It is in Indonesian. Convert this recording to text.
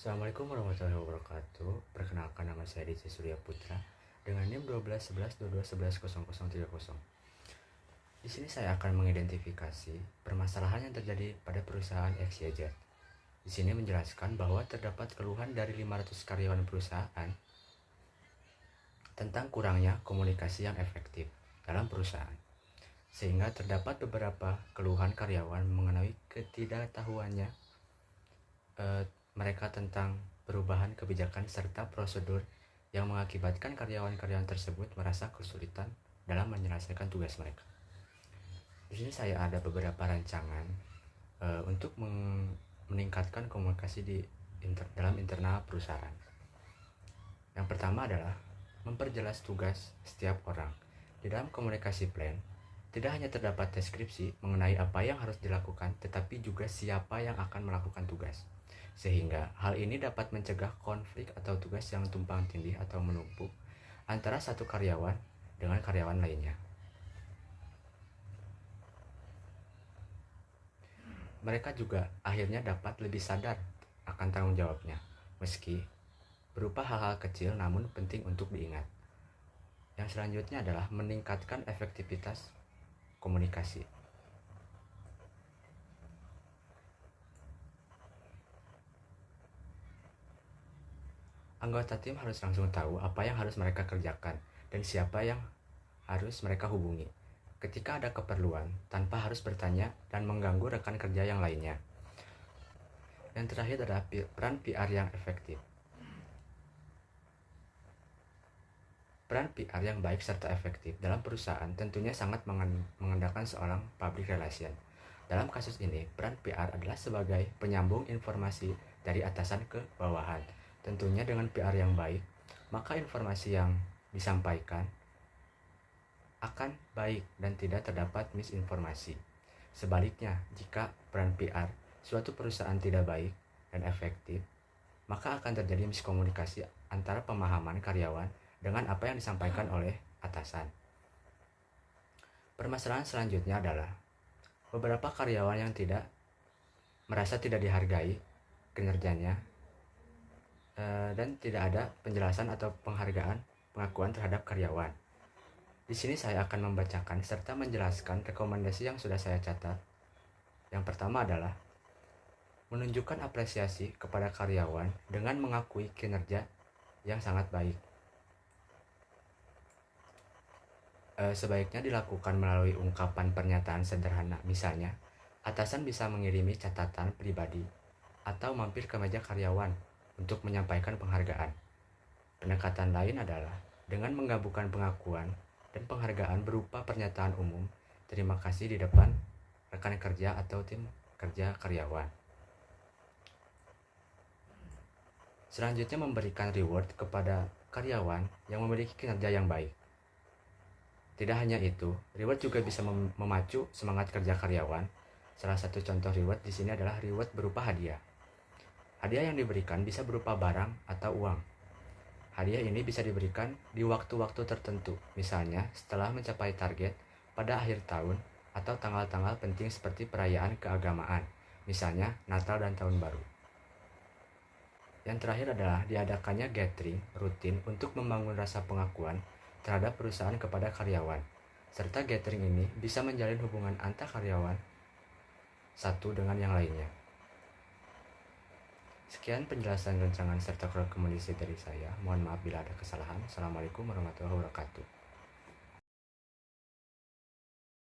Assalamualaikum warahmatullahi wabarakatuh. Perkenalkan, nama saya Dece Surya Putra dengan NIM 121122110030. Di sini saya akan mengidentifikasi permasalahan yang terjadi pada perusahaan XYZ. Di sini menjelaskan bahwa terdapat keluhan dari 500 karyawan perusahaan tentang kurangnya komunikasi yang efektif dalam perusahaan. Sehingga terdapat beberapa keluhan karyawan mengenai ketidaktahuannya mereka tentang perubahan kebijakan serta prosedur yang mengakibatkan karyawan-karyawan tersebut merasa kesulitan dalam menyelesaikan tugas mereka. Di sini saya ada beberapa rancangan untuk meningkatkan komunikasi dalam internal perusahaan. Yang pertama adalah memperjelas tugas setiap orang. Di dalam komunikasi plan, tidak hanya terdapat deskripsi mengenai apa yang harus dilakukan, tetapi juga siapa yang akan melakukan tugas. Sehingga hal ini dapat mencegah konflik atau tugas yang tumpang tindih atau menumpuk antara satu karyawan dengan karyawan lainnya. Mereka juga akhirnya dapat lebih sadar akan tanggung jawabnya, meski berupa hal-hal kecil namun penting untuk diingat. Yang selanjutnya adalah meningkatkan efektivitas komunikasi. Anggota tim harus langsung tahu apa yang harus mereka kerjakan dan siapa yang harus mereka hubungi ketika ada keperluan, tanpa harus bertanya dan mengganggu rekan kerja yang lainnya. Yang terakhir adalah peran PR yang efektif. Peran PR yang baik serta efektif dalam perusahaan tentunya sangat mengandalkan seorang public relation. Dalam kasus ini, peran PR adalah sebagai penyambung informasi dari atasan ke bawahan. Tentunya dengan PR yang baik, maka informasi yang disampaikan akan baik dan tidak terdapat misinformasi. Sebaliknya, jika peran PR suatu perusahaan tidak baik dan efektif, maka akan terjadi miskomunikasi antara pemahaman karyawan dengan apa yang disampaikan oleh atasan. Permasalahan selanjutnya adalah beberapa karyawan yang merasa tidak dihargai kinerjanya dan tidak ada penjelasan atau pengakuan terhadap karyawan. Di sini saya akan membacakan serta menjelaskan rekomendasi yang sudah saya catat. Yang pertama adalah menunjukkan apresiasi kepada karyawan dengan mengakui kinerja yang sangat baik. Sebaiknya dilakukan melalui ungkapan pernyataan sederhana. Misalnya, atasan bisa mengirimi catatan pribadi atau mampir ke meja karyawan untuk menyampaikan penghargaan. Pendekatan lain adalah dengan menggabungkan pengakuan dan penghargaan berupa pernyataan umum terima kasih di depan rekan kerja atau tim kerja karyawan. Selanjutnya, memberikan reward kepada karyawan yang memiliki kinerja yang baik. Tidak hanya itu, reward juga bisa memacu semangat kerja karyawan. Salah satu contoh reward di sini adalah reward berupa hadiah. Hadiah yang diberikan bisa berupa barang atau uang. Hadiah ini bisa diberikan di waktu-waktu tertentu, misalnya setelah mencapai target pada akhir tahun atau tanggal-tanggal penting seperti perayaan keagamaan, misalnya Natal dan Tahun Baru. Yang terakhir adalah diadakannya gathering rutin untuk membangun rasa pengakuan terhadap perusahaan kepada karyawan, serta gathering ini bisa menjalin hubungan antar karyawan satu dengan yang lainnya. Sekian penjelasan rancangan serta rekomendasi dari saya. Mohon maaf bila ada kesalahan. Assalamualaikum warahmatullahi wabarakatuh.